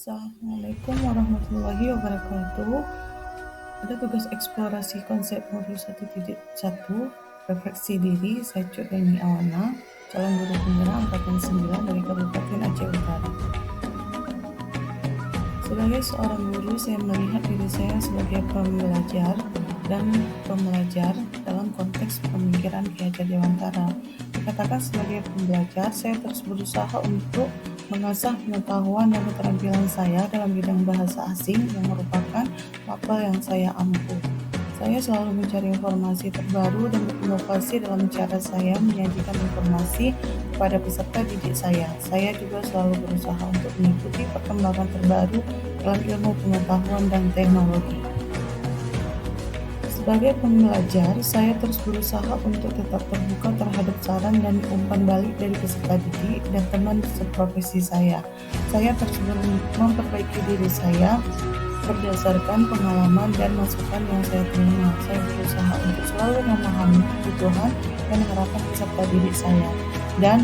Assalamualaikum warahmatullahi wabarakatuh. Ada tugas eksplorasi konsep modul 1.1 refleksi diri. Saya Cut Deni Awana, calon guru penggerak angkatan 9 dari Kabupaten Aceh Utara. Sebagai seorang guru, saya melihat diri saya sebagai pembelajar dan pembelajar dalam konteks pemikiran Ki Hajar Dewantara. Dikatakan sebagai pembelajar, saya terus berusaha untuk mengasah pengetahuan dan keterampilan saya dalam bidang bahasa asing yang merupakan mapel yang saya ampuh. Saya selalu mencari informasi terbaru dan berinovasi dalam cara saya menyajikan informasi kepada peserta didik saya. Saya juga selalu berusaha untuk mengikuti perkembangan terbaru dalam ilmu pengetahuan dan teknologi. Sebagai pembelajar, saya terus berusaha untuk tetap terbuka terhadap saran dan umpan balik dari peserta didik dan teman seprofesi saya. Saya terus memperbaiki diri saya berdasarkan pengalaman dan masukan yang saya terima. Saya berusaha untuk selalu memahami kebutuhan dan harapan peserta didik saya dan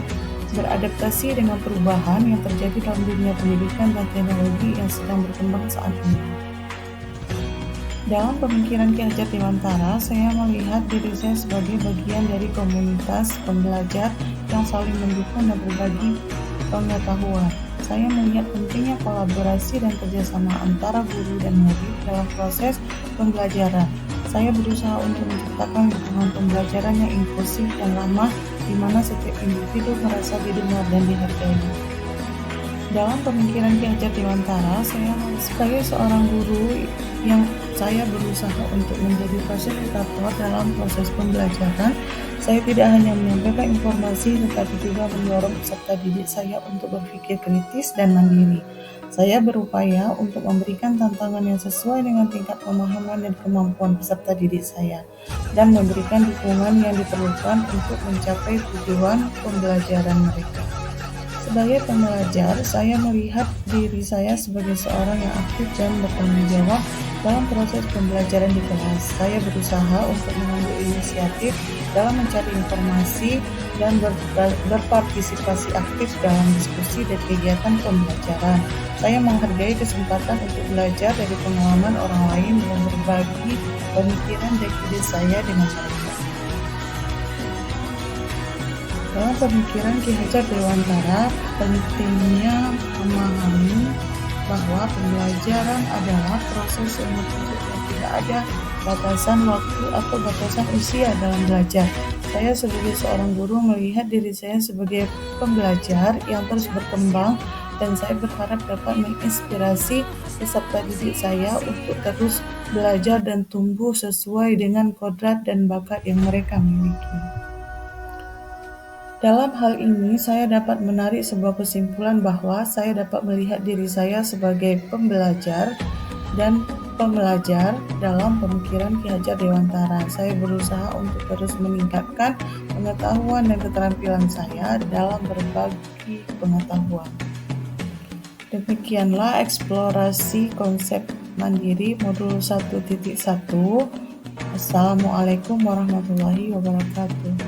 beradaptasi dengan perubahan yang terjadi dalam dunia pendidikan dan teknologi yang sedang berkembang saat ini. Dalam pemikiran Ki Hajar Dewantara, saya melihat diri saya sebagai bagian dari komunitas pembelajar yang saling mendukung dan berbagi pengetahuan. Saya melihat pentingnya kolaborasi dan kerjasama antara guru dan murid dalam proses pembelajaran. Saya berusaha untuk menciptakan lingkungan pembelajaran yang inklusif dan ramah, di mana setiap individu merasa didengar dan dihargai. Dalam pemikiran Ki Hajar Dewantara, saya sebagai seorang guru yang saya berusaha untuk menjadi fasilitator dalam proses pembelajaran. Saya tidak hanya menyampaikan informasi, tetapi juga mendorong peserta didik saya untuk berpikir kritis dan mandiri. Saya berupaya untuk memberikan tantangan yang sesuai dengan tingkat pemahaman dan kemampuan peserta didik saya, dan memberikan dukungan yang diperlukan untuk mencapai tujuan pembelajaran mereka. Sebagai pembelajar, saya melihat diri saya sebagai seorang yang aktif dan bertanggung jawab dalam proses pembelajaran di kelas. Saya berusaha untuk mengambil inisiatif dalam mencari informasi dan berpartisipasi aktif dalam diskusi dan kegiatan pembelajaran. Saya menghargai kesempatan untuk belajar dari pengalaman orang lain yang berbagi pemikiran dan ide saya dengan mereka. Dalam pemikiran Ki Hajar Dewantara, pentingnya memahami bahwa pembelajaran adalah proses yang tidak ada batasan waktu atau batasan usia dalam belajar. Saya sebagai seorang guru melihat diri saya sebagai pembelajar yang terus berkembang, dan saya berharap dapat menginspirasi peserta didik saya untuk terus belajar dan tumbuh sesuai dengan kodrat dan bakat yang mereka miliki. Dalam hal ini, saya dapat menarik sebuah kesimpulan bahwa saya dapat melihat diri saya sebagai pembelajar dan pembelajar dalam pemikiran Ki Hajar Dewantara. Saya berusaha untuk terus meningkatkan pengetahuan dan keterampilan saya dalam berbagi pengetahuan. Demikianlah eksplorasi konsep mandiri modul 1.1. Assalamualaikum warahmatullahi wabarakatuh.